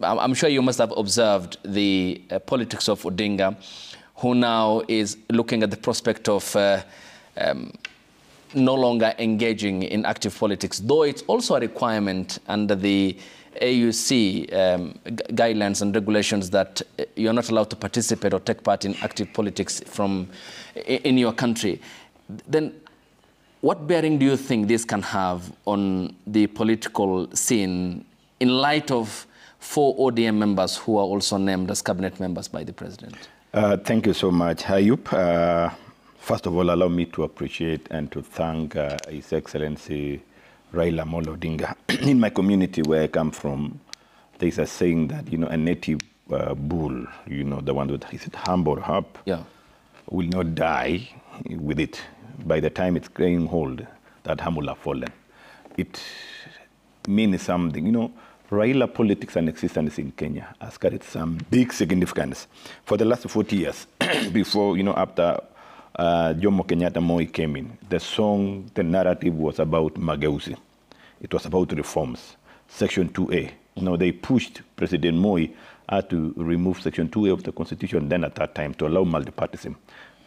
I'm sure you must have observed the politics of Odinga, who now is looking at the prospect of no longer engaging in active politics, though it's also a requirement under the AUC guidelines and regulations that you're not allowed to participate or take part in active politics in your country. Then what bearing do you think this can have on the political scene in light of 4 ODM members who are also named as cabinet members by the president? Thank you so much, Ayub. First of all, allow me to appreciate and to thank His Excellency Raila Odinga. In my community where I come from, there's a saying that, a native bull, the one that is it hump or hop, will not die with it. By the time it's growing old, that hump will have fallen. It means something. Raila politics and existence in Kenya has carried some big significance. For the last 40 years, before, after Jomo Kenyatta Moi came in, the narrative was about mageuzi. It was about reforms. Section 2A. They pushed President Moi to remove Section 2A of the Constitution then at that time to allow multipartyism.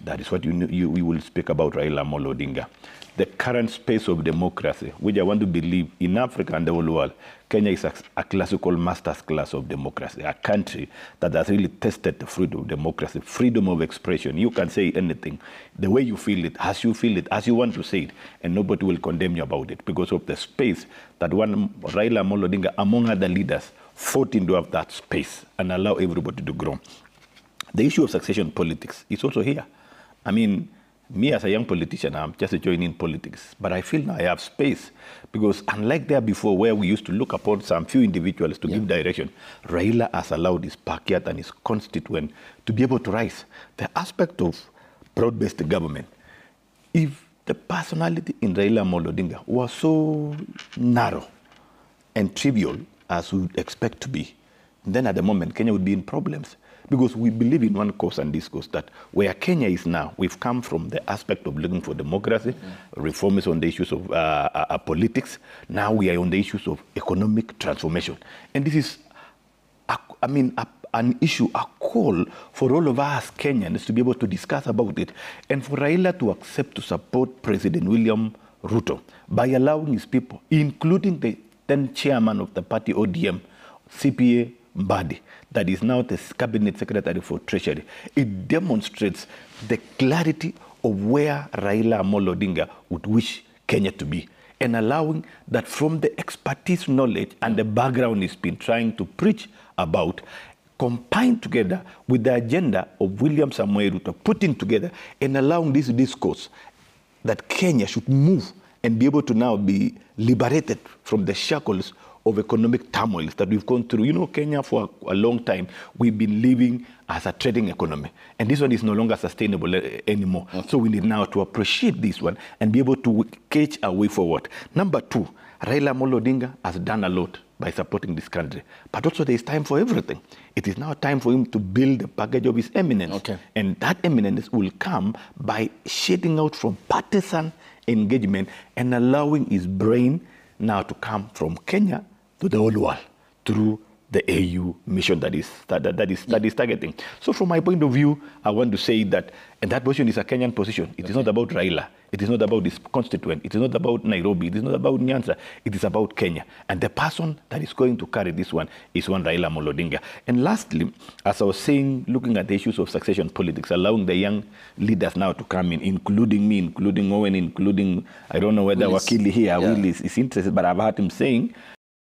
That is what we will speak about Raila Odinga. The current space of democracy, which I want to believe in Africa and the whole world, Kenya is a classical master's class of democracy, a country that has really tested the fruit of democracy, freedom of expression. You can say anything, the way you feel it, as you want to say it, and nobody will condemn you about it because of the space that one Raila Odinga, among other leaders, fought into have that space and allow everybody to grow. The issue of succession politics is also here. I mean, me as a young politician, I'm just joining politics. But I feel now I have space because unlike there before where we used to look upon some few individuals to give direction, Raila has allowed his backyard and his constituent to be able to rise. The aspect of broad-based government, if the personality in Raila Odinga was so narrow and trivial as we would expect to be, then at the moment Kenya would be in problems. Because we believe in one cause and this cause, that where Kenya is now, we've come from the aspect of looking for democracy, reforms on the issues of politics. Now we are on the issues of economic transformation. And this is, an issue, a call for all of us Kenyans to be able to discuss about it. And for Raila to accept to support President William Rutto by allowing his people, including the then chairman of the party ODM, CPA Mbadi, that is now the Cabinet Secretary for Treasury. It demonstrates the clarity of where Raila Odinga would wish Kenya to be, and allowing that from the expertise, knowledge, and the background he's been trying to preach about, combined together with the agenda of William Samoei Ruto, putting together and allowing this discourse that Kenya should move and be able to now be liberated from the shackles of economic turmoil that we've gone through. Kenya for a long time, we've been living as a trading economy. And this one is no longer sustainable anymore. Okay. So we need now to appreciate this one and be able to catch our way forward. Number 2, Raila Odinga has done a lot by supporting this country. But also there is time for everything. It is now time for him to build the package of his eminence. Okay. And that eminence will come by shading out from partisan engagement and allowing his brain now to come from Kenya to the whole world through the AU mission that is targeting. So from my point of view, I want to say that, and that position is a Kenyan position. It is not about Raila. It is not about his constituent. It is not about Nairobi. It is not about Nyanza. It is about Kenya. And the person that is going to carry this one is one Raila Odinga. And lastly, as I was saying, looking at the issues of succession politics, allowing the young leaders now to come in, including me, including Owen, including, I don't know whether Wakili here, Will is interested, but I've heard him saying